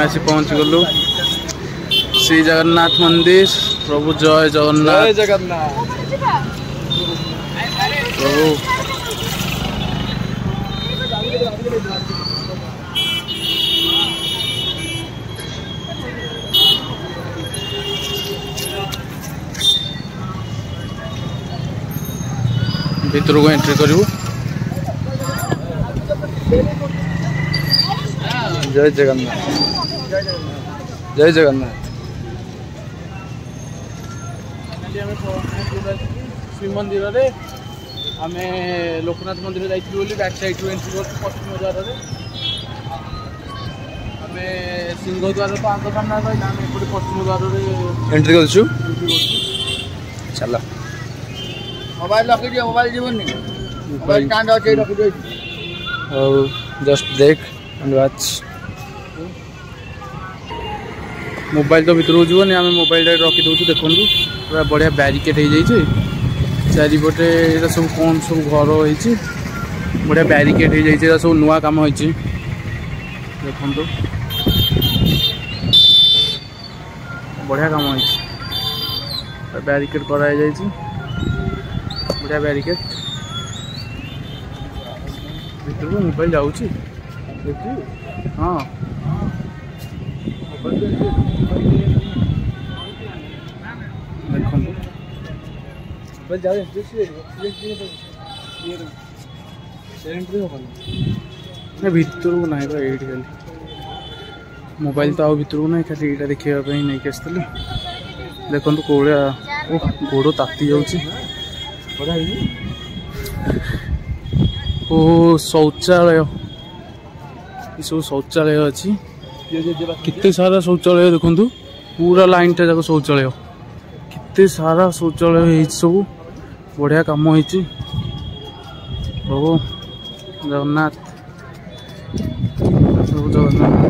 आसी पहुँच गलु श्री जगन्नाथ मंदिर। प्रभु जय जगन्नाथ। जय जगन्नाथ प्रभु भीतर को एंट्री करू। जय जगन्नाथ जय जगन्नाथ। श्रीमंदिर रे आम लोकनाथ मंदिर जाइए बैक साइड एंट्री कर पश्चिम द्वार आम सिंहद्वार तो आग सामना रहा आम एपटे पश्चिम द्वार एंट्री कर चल मोबाइल रखी दियो मोबाइल जीवनी मोबाइल स्टैंड अच्छे रखी दियो और जस्ट देख एंड वॉच। मोबाइल तो भीतर जीवन आम मोबाइल रखी दूसरी देखूँ पूरा बढ़िया बैरिकेड हो जाए चारिपटे ये सब कौन सब घर होती बढ़िया बैरिकेड हो जाए सब नुआ कम हो देखु बढ़िया कम हो बैरिकेड कराई जाए बढ़िया बैरिकेड भीतर को मोबाइल जाऊँगी हाँ भीतर को ना ये खाली मोबाइल तो आउ भीतर को ना खाली यहाँ देखा नहीं आसती देखो कौड़ा गोड़ ताती जाऊँगी ओ शौचालय सब शौचालय अच्छी कितने सारा शौचालय देखु पूरा लाइन टा जाक शौचालय कितने सारा शौचालय सब बढ़िया कम हो प्रभु जगन्नाथ प्रभु जगन्नाथ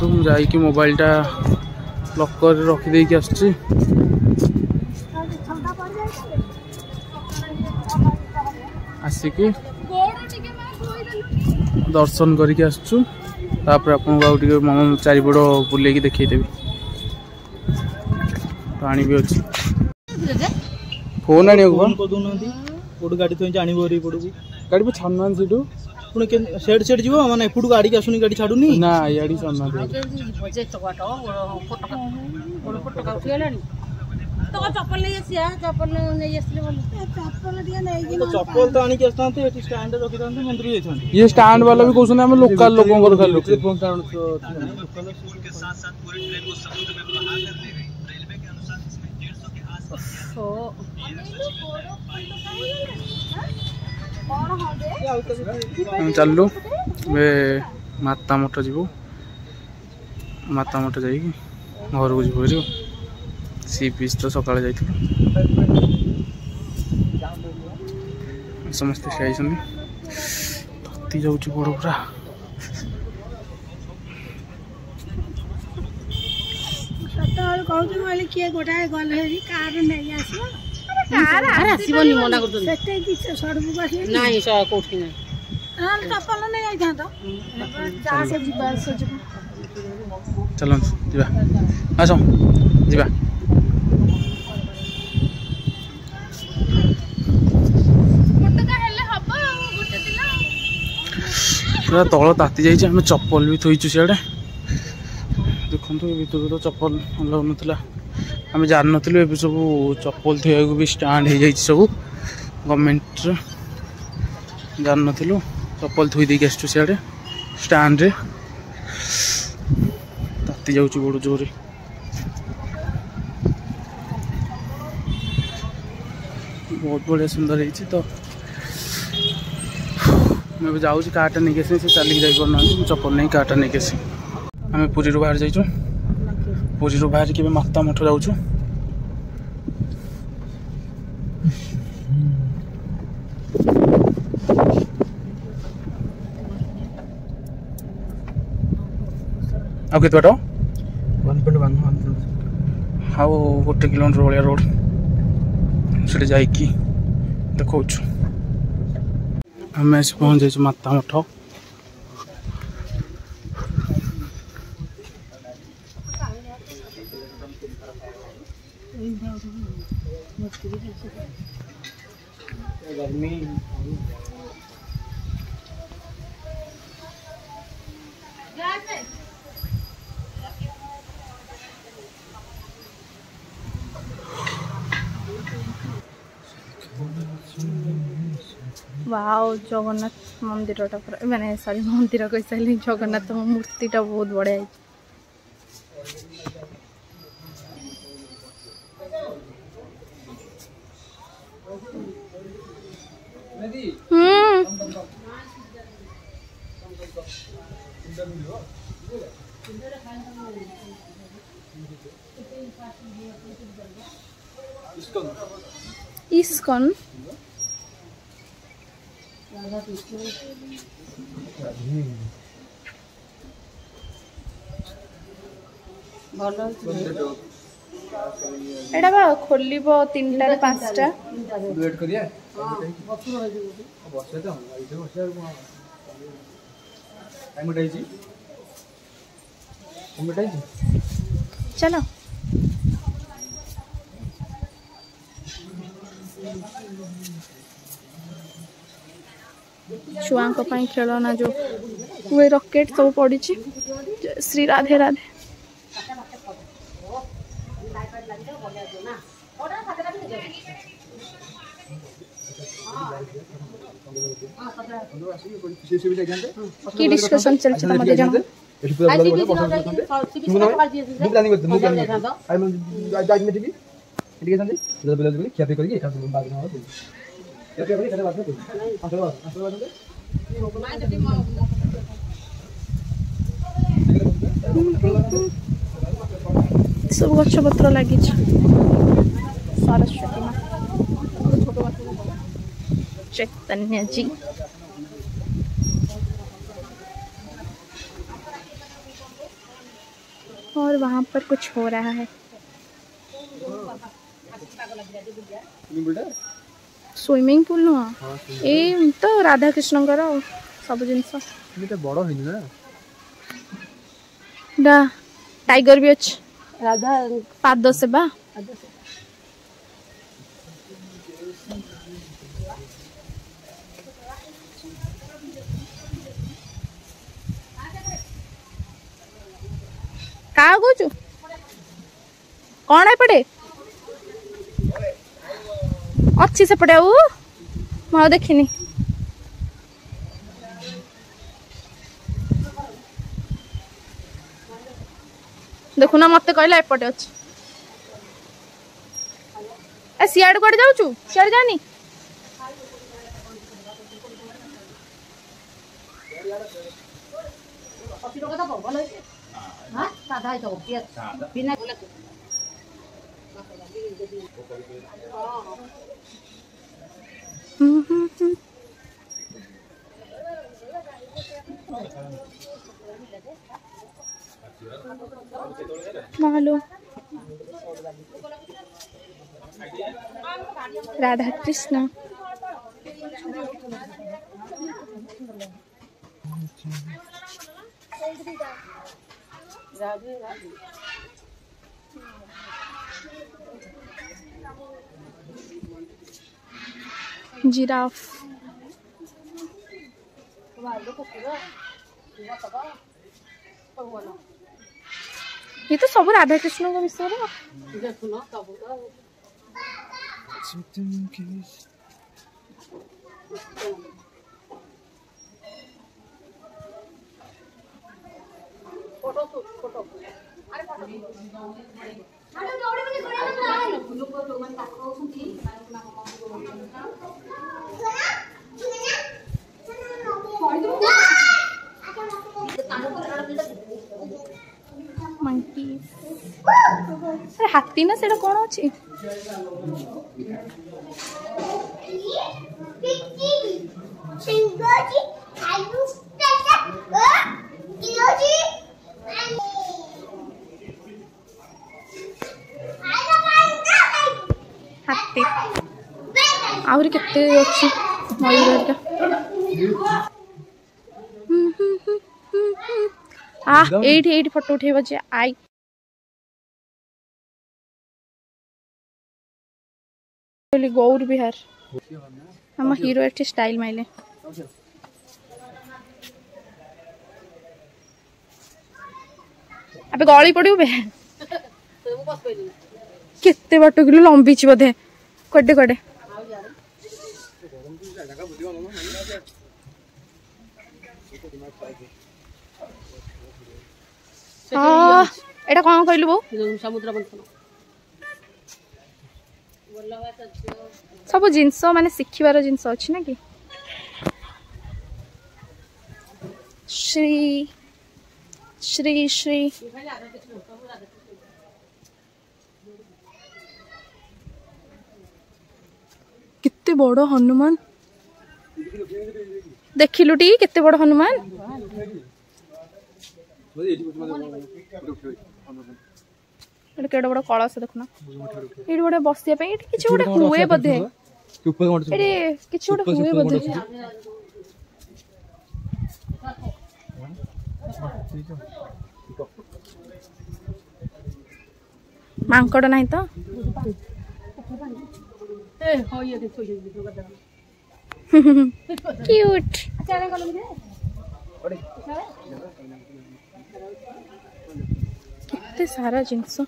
मुझे जाइए मोबाइल टा लकर रखिदे आसची आसिकी दर्शन करके आसचु तापर आपको आउ चारिपट बुले देखदेवी पानी भी अच्छी फोन आने गाड़ी तो आनी पड़ू गाड़ी पे छाड़ना सीटू पुणी सेड सेड जीव माने एपटू गाड़ी आसुनी गाड़ी छाड़ुनी ना याड़ी छाड़ना तो चप्पल नहीं आसिया चप्पल नहीं आसले बोल चप्पल दिया नहीं कि चप्पल तो आनी के आस्तांते एटी स्टैंड रखि दांते मंदिर जाइथांते ये स्टैंड वाला भी कहउछन हम लोकल लोगों को खाली के साथ साथ पूरी ट्रेन को समुद्र में बहा कर दी गई। रेलवे के अनुसार इसमें 150 के आसपास हम चलू वे माता मठ जीवु माता मठ जाइए घर को जीव सी बीच तो सकाଳେ ଯାଇଥିଲୁ ସମସ୍ତେ ଖାଇଛନ୍ତି ତତି ଯାଉଛି ଗୋଡ଼ ପୁରା सतल कहू कहले किए गोटाए गल हेरी कार नहीं आसो कार आसीबनी मना करतो सेटे कि सड़क को आसी नहीं स कोठी नहीं हम चप्पल नहीं आइथा तो जा से जीवा से चलो जीवा आसो जीवा पूरा तल ताती जाइए आम चप्पल भी थोचु सियाड़े देखो भर तो चप्पल अलाउ नाला आम जान नु ए सब चप्पल थोड़ा भी स्टाण्ड हो जाए सब गवर्नमेंट जान नु चप्पल थोई देकी आसु सियाड़े स्टाण्ड रे ताती जाऊँ गोड़ जोरे बहुत बढ़िया सुंदर है तो मैं जाऊँ कार्टा नहीं आसी से चलिक जाना चप्पल नहीं कार्टा नहीं आसी आम पुरी बाहर जाइए पुरी बाहर के माता मठ जाऊँ आउ के बाट 1.1 आउ 1 किलोमीटर भाया रोड से जाकि देखा आम पहुँच जाइए माता मठ गर्मी वाओ जगन्नाथ मंदिर माने सॉरी मंदिर कह सारे जगन्नाथ मूर्ति टा बहुत बढ़िया इस्कॉन एटा बा खोलिबो 3टा 5टा वेट करिया बसे तो टाइम उठाई चलो छुआ खेलना जो हुए रॉकेट सब पड़ी श्री राधे राधे की डिस्कशन चलছে তোমাদের জানো सब गछपत्र लगी सरस्वती माँ चैतन्य जी और वहाँ पर कुछ हो रहा है स्विमिंग पूल नुह ए तो राधा कृष्ण सब जिनस बड़ है टाइगर भी अच्छे राधा पाद सेवा क्या कौचु कौन एपटे अच्छी सेपटे मुझे देखनी देखुना मत कहला एपटे अच्छी सियाड़ कड़े जाऊँ सियाड़ जानी मालूम राधा कृष्ण जिराफ ये तो सब राधा कृष्ण का विषय मंकी हाथी ना सेटा कौन अच्छी हाथी आहरी केते अच्छी मयूर एट फोटो उठेब आई कहली गौर विहार हम हीरो एठी स्टाइल माइले अबे गली पड़ू बे केते बाट किलो लंबी छि बोधे कड़े कड़े हाँ एटा कौन कहलु बो समुद्र मंथन सब जिनस माने शिखिबार जिनस अछि ना कि श्री श्री श्री कितने बड़ हनुमान देखिलु टी कितने बड़ हनुमान केड़े बड़ कलश देखना ये गोटे बसिया पे किसी गोटे हुए बोधे ये किसी गोटे हुए बोधे मांकड़ नहीं तो क्यूट कितने सारा जिनस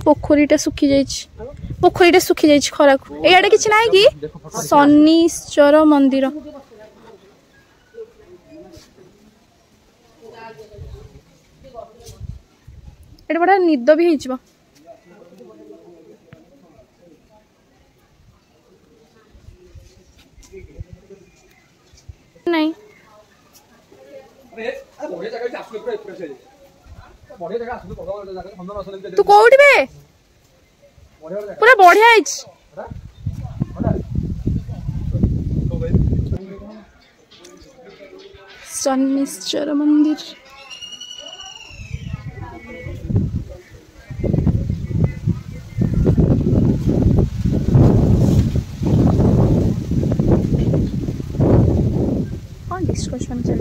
पोखरीटा सुखी जाइए खरा को एआडे किछि नाही कि शनिश्चर मंदिर एटा बड़ा निद भी हिजबा नहीं तू कोउठी बे पूरा बढ़िया है शनिश्चर मंदिर कौन डिस्कशन चल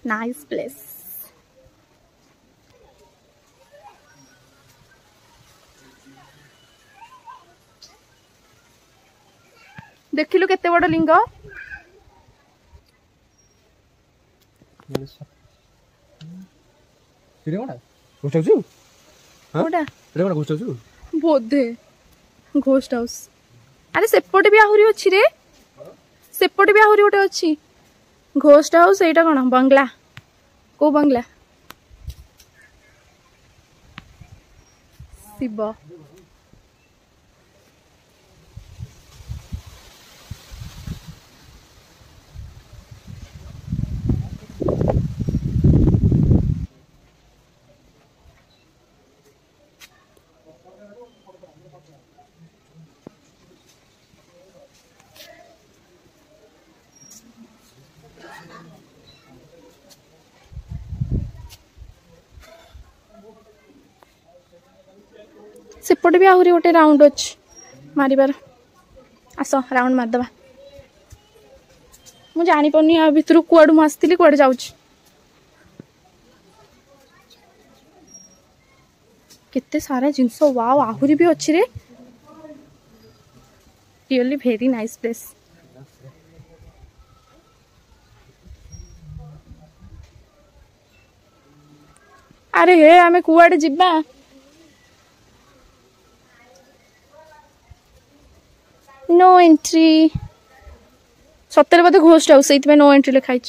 nice place देखिलु केते बड़ लिंग बोधे घोस्ट हाउस अरे सेपटे भी आहुरी अच्छी रे सेपटे भी आहुरी गोटे अच्छी घोस्ट हाउस एटा कौन बंगला को बंगला शिव सेपटे भी आहरी गोटे राउंड अच्छी मारिबार आस राउंड मारदबा मु जानी पनी आ भितर कुआडू मु आसती कुआडे जाउछि केते सारा जिंस वाओ आहरी भी अच्छी रे रियली वेरी नाइस प्लेस अरे हे आमे कुआडे जिब्बा नो एंट्री सत्तर बदे घोस्ट हाउस से नो एंट्री लिखाई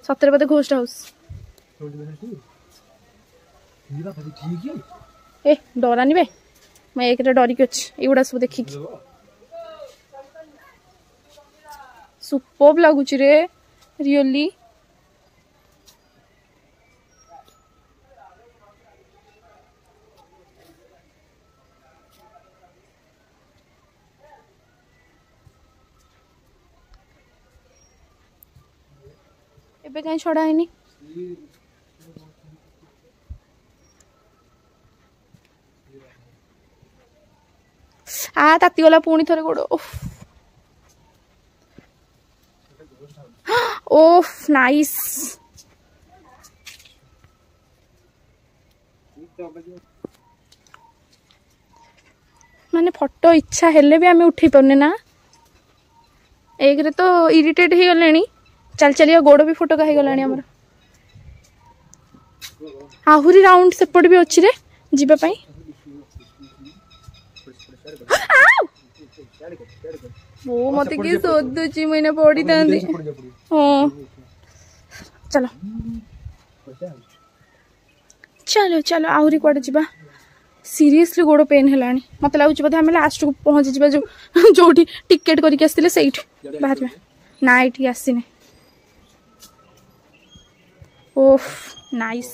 सत्तर बदे घोस्ट हाउस ए डरानी बे मैं एक डरिक अच्छी एगुड़ा सब देखी सुपर्ब लगुच रे रियली एबे कहीं छड़ा है नहीं तातीगला पुणी थरे गोड़ ओफ नाइस माने फोटो इच्छा हेले भी आम उठे पारे ना एक रे तो इरिटेट हो गले चल चलिए गोड़ भी फोटो हो गला आमर आहुरी राउंड सेपट भी अच्छी रे जीवाई वो मत कि सोदुची मैंने पड़ी था हाँ चलो चलो चलो आहुरी कड़े जा सीरियसली गोड़ पेन है मत लगुच बोधे आम लास्ट को पहुँची जा जो जो टिकेट करके आसते से बाहर ना ये आसने ओफ नाइस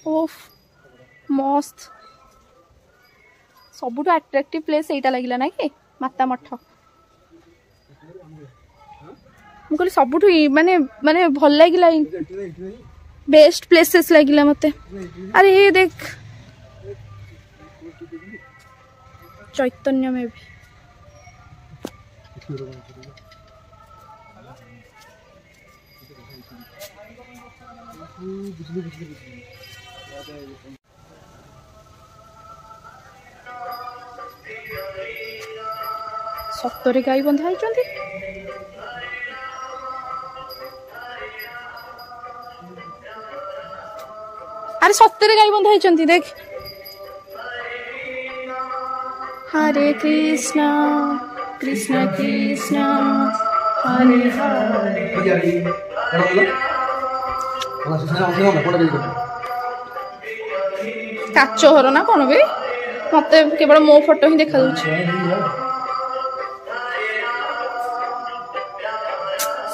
ओफ मस्त सबुठ अट्राक्टिव प्लेस एटा लगिला ना कि माता मठ मुझे सबुठ माने माने भल लगिला बेस्ट प्लेसेस लगिला मते अरे ये देख चैतन्य में भी सतरे गाई बंधा होती अरे सतरे गाई बंधा होती देख हरे कृष्णा कृष्ण कृष्ण हरे हरे काच हर ना कौन भी मत केवल मो फोटो ही देखा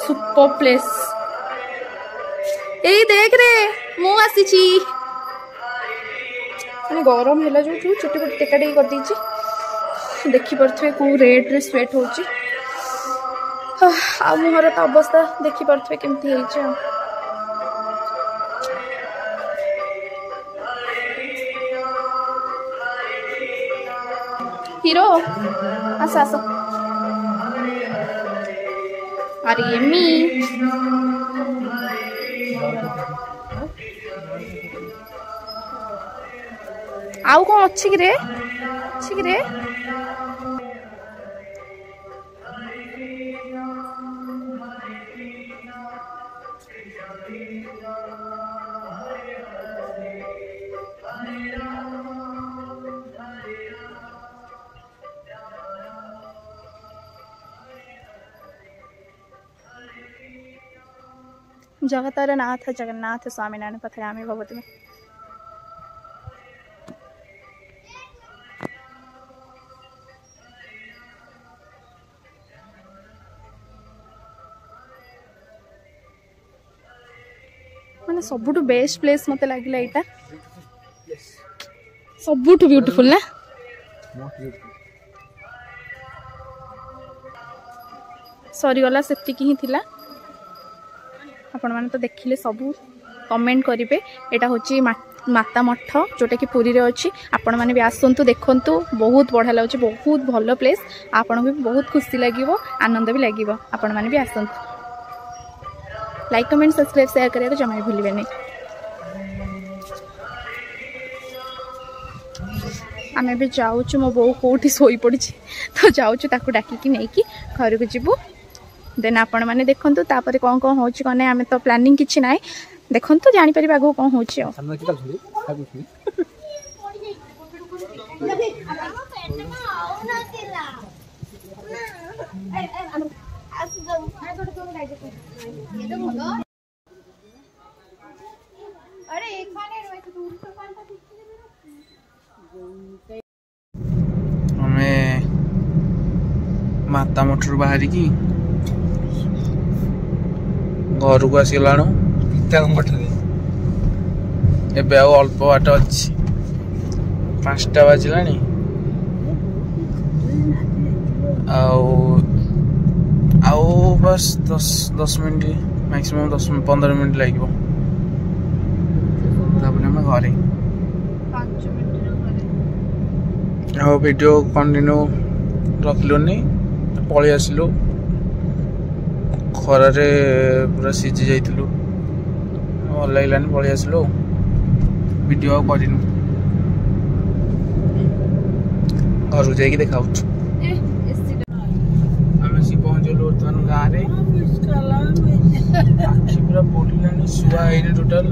सुपर प्लेस ए देख रे मु आसी माने गरम है जो चुटी पुटी टेका टेकी कर दीची देखी पारे कौ रेड रे स्वेट हो मुहर तो अवस्था देखी पारे केमती है हीरो आस आस अरे यम्मी आउ कौन अच्छी कि रे जगतर नाथ जगन्नाथ स्वामी नारायण पथयामी भगवती में माने सबुठ बेस्ट प्लेस मते लागिला एटा सबुठ ब्यूटीफुल ना सरी गला सेफ्टी ही थिला आपण मैंने तो देखिले सबू कमेंट करेंगे यहाँ हूँ माता मठ जोटा कि पुरी रे अच्छी आपण मैंने भी आसतु देखु बहुत बढ़िया लगे बहुत भल प्लेस आपन भी बहुत खुशी लगे आनंद भी लगे आपण मैंने भी आसतु लाइक कमेंट सब्सक्राइब शेयर करेगा जमा भी भूलिए नहीं आम भी जाऊँ मो बो कौटी शोई पड़ी तो जाऊँ डाकिकी नहीं कि घर को जीवु देन आपण मैंने देखु तापर कौन कौन हो आम तो प्लानिंग किसी ना देखु जापर आगे कौन हो माता मठर बाहर की घर को आसगला एबे अल्प बाट अच्छी 5टा बाजिला आओ बस 10 मिनट मैक्सिमम 10-15 मिनट लगे घरे ଆଉ ଭିଡ଼ିଓ କଣ୍ଟିନ୍ୟୁ ରଖିଲୁନି, ପଳେଇ ଆସିଲୁ। ଖରାରେ ପୁରା ସିଝି ଯାଇଥିଲୁ, ଭଲ ଲାଗିଲାନି, ପଳେଇ ଆସିଲୁ। ଭିଡ଼ିଓ ଆଉ କରିନୁ, ଘରକୁ ଯାଇକି ଦେଖାଉଛୁ। ଆମେ ଆସିକି ପହଞ୍ଚିଲୁ ବର୍ତ୍ତମାନ ଗାଁରେ। ଆଖି ପୁରା ପୋଡ଼ିଲାଣି, ଶୁଆ ହେଇନି ଟୋଟାଲ।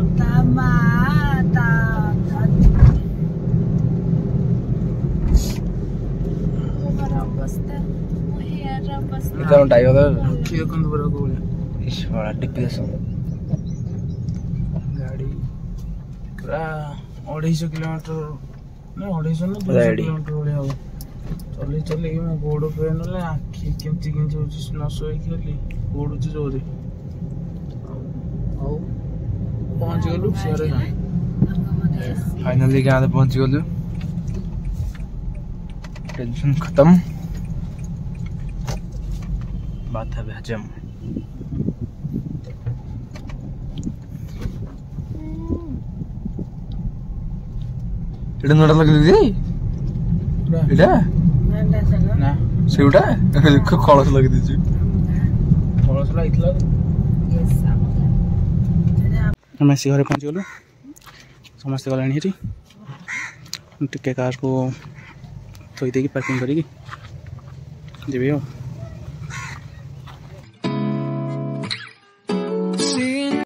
ଆଖି ଦେଖନ୍ତୁ ପୁରା କୋଉଭଳିଆ। ଗାଡ଼ି ପୁରା 250 କିଲୋମିଟର ନା 250 ନା 200 କିଲୋମିଟର ଭଳିଆ ହବ ଚଲେଇ ଚଲେଇକି ମୋ ଗୋଡ଼ ପେନ୍ ହେଲେ, ଆଖି କେମିତି କେମିତି ହଉଛି, ନ ଶୋଇକି ଖାଲି ପୋଡ଼ୁଛି ଜୋରେ। ଆଉ ପହଞ୍ଚିଗଲୁ ସିଆଡ଼େ। फाइनली गाँव पहुँची गलु, टेंशन खत्म, बात है हजम। ଏଟା ନଟା ଲଗେଇଲି ଏଇଟା ନା ସେଉଟା କଳସ ଲଗେଇ ଦେଇଛୁ। କଳସ ଲାଗିଥିଲା। ଆମେ ଆସି ଘରେ ପହଞ୍ଚିଗଲୁ, ସମସ୍ତେ ଗଲେଣି ହେରି। ଟିକେ କାର୍କୁ ଥୋଇ ଦେଇକି ପାର୍କିଂ କରିକି ଯିବି ଆଉ।